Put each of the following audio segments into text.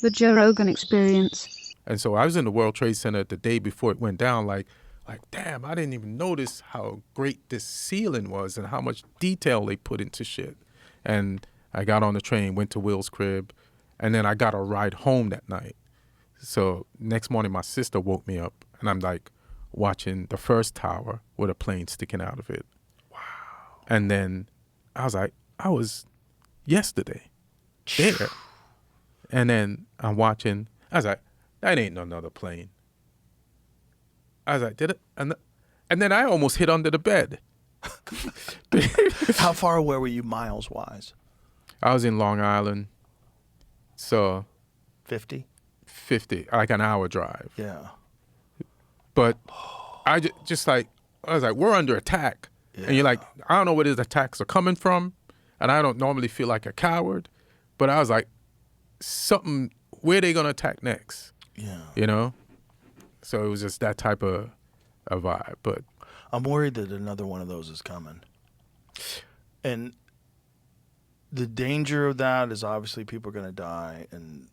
The Joe Rogan Experience. And so I was in the World Trade Center the day before it went down, like, damn, I didn't even notice how great this ceiling was and how much detail they put into shit. And I got on the train, went to Will's crib, and then I got a ride home that night. So next morning, my sister woke me up, and I'm like watching the first tower with a plane sticking out of it. Wow. And then I was like, I was yesterday there. And then I'm watching, I was like, that ain't another plane. I was like, did it? And then I almost hit under the bed. How far away were you miles-wise? I was in Long Island, so 50? 50, like an hour drive. Yeah. But I was like, we're under attack. Yeah. And you're like, I don't know where these attacks are coming from, and I don't normally feel like a coward, but I was like, where are they going to attack next? Yeah. You know? So it was just that type of a vibe. But I'm worried that another one of those is coming. And the danger of that is obviously people are going to die, and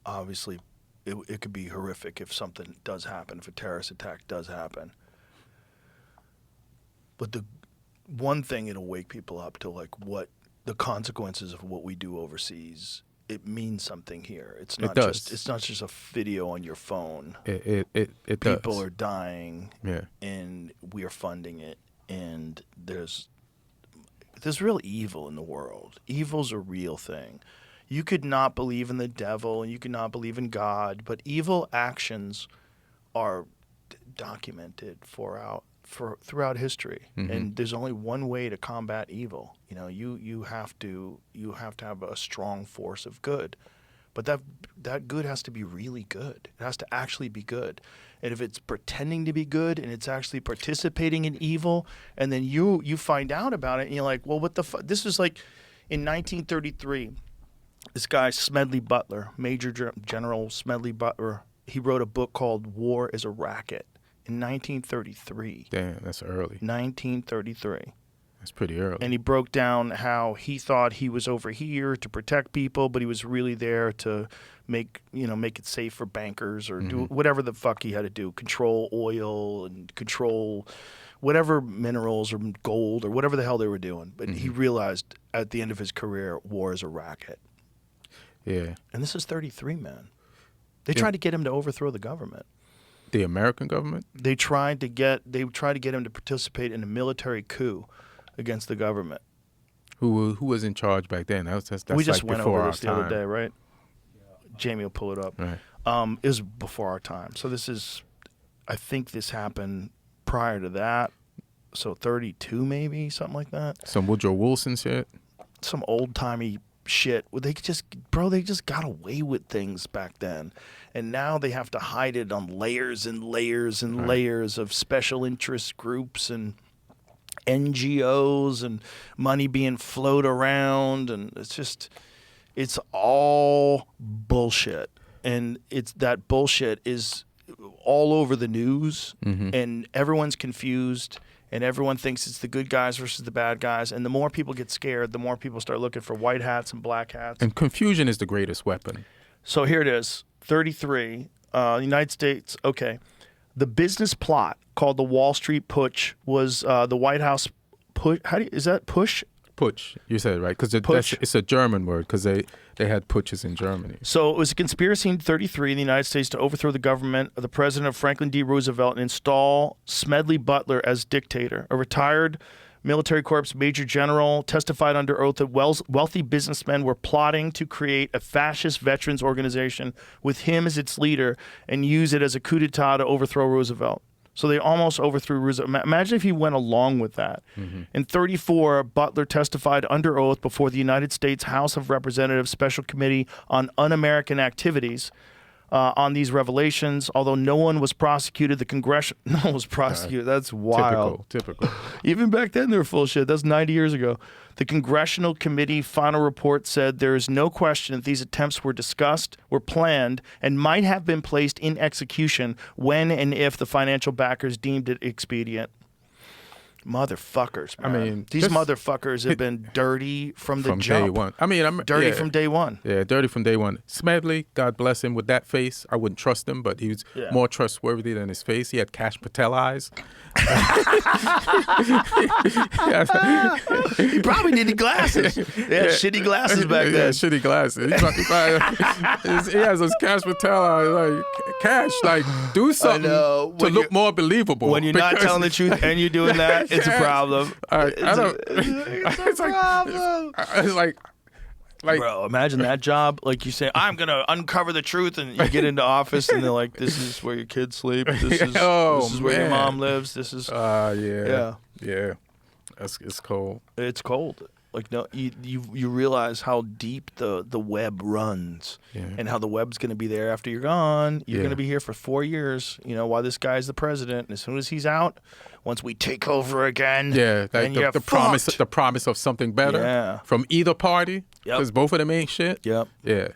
obviously it could be horrific if something does happen, if a terrorist attack does happen. But the one thing, it'll wake people up to like what the consequences of what we do overseas. It means something here. It's not just a video on your phone. It People does. are dying, yeah, and we are funding it. And there's real evil in the world. Evil's a real thing. You could not believe in the devil, and you could not believe in God, but evil actions are documented throughout history. Mm-hmm. And there's only one way to combat evil. You know, you have to have a strong force of good, but that good has to be really good. It has to actually be good. And if it's pretending to be good and it's actually participating in evil, and then you find out about it and you're like, well, what the fuck? This was like in 1933. This guy Smedley Butler, Major General Smedley Butler, he wrote a book called War is a Racket in 1933. Damn, that's early. 1933. That's pretty early. And he broke down how he thought he was over here to protect people, but he was really there to make it safe for bankers or do whatever the fuck he had to do, control oil and control whatever minerals or gold or whatever the hell they were doing. But he realized at the end of his career, war is a racket. Yeah. And this is 33, man. They tried to get him to overthrow the government. The American government? They tried to get him to participate in a military coup against the government. Who was in charge back then? That's we just like went before over this the our other time. day, right? Jamie will pull it up. Right. It was before our time. So I think this happened prior to that. So 32 maybe, something like that. Some Woodrow Wilson shit? Some old-timey shit. They just got away with things back then. And now they have to hide it on layers and layers and layers of special interest groups and NGOs and money being flowed around. And it's all bullshit. And that bullshit is all over the news, and everyone's confused. And everyone thinks it's the good guys versus the bad guys. And the more people get scared, the more people start looking for white hats and black hats. And confusion is the greatest weapon. So here it is, 33, United States. Okay. The business plot called the Wall Street Putsch was the White House push. Is that push? Putsch, you said it right, because it's a German word, because they had putches in Germany. So it was a conspiracy in 33 in the United States to overthrow the government of the president of Franklin D. Roosevelt and install Smedley Butler as dictator. A retired military corps major general testified under oath that wealthy businessmen were plotting to create a fascist veterans organization with him as its leader and use it as a coup d'etat to overthrow Roosevelt. So they almost overthrew Roosevelt. Imagine if he went along with that. In 34, Butler testified under oath before the United States House of Representatives Special Committee on Un-American Activities on these revelations. Although no one was prosecuted, no one was prosecuted. That's wild. Typical. Even back then, they were full of shit. That's 90 years ago. The Congressional Committee final report said there is no question that these attempts were discussed, were planned, and might have been placed in execution when and if the financial backers deemed it expedient. Motherfuckers, man. I mean, these just motherfuckers have been dirty from the from jump. day one. I mean, Dirty from day one. Yeah, dirty from day one. Smedley, God bless him, with that face, I wouldn't trust him, but he was more trustworthy than his face. He had Cash Patel eyes. He probably needed glasses. They had shitty glasses back then. Yeah, shitty glasses. He has those Cash Patel eyes. Like, Cash, like, do something to look more believable. When you're not telling the truth and you're doing that, it's a problem. It's like, bro, imagine that job. Like you say, I'm going to uncover the truth, and you get into office, and they're like, this is where your kids sleep. This is where your mom lives. This is... yeah. It's cold. It's cold. Like, no, you realize how deep the web runs, and how the web's going to be there after you're gone. You're going to be here for 4 years, while this guy's the president. And as soon as he's out, once we take over again, like the promise of something better from either party, because both of them ain't shit. Yep. Yeah.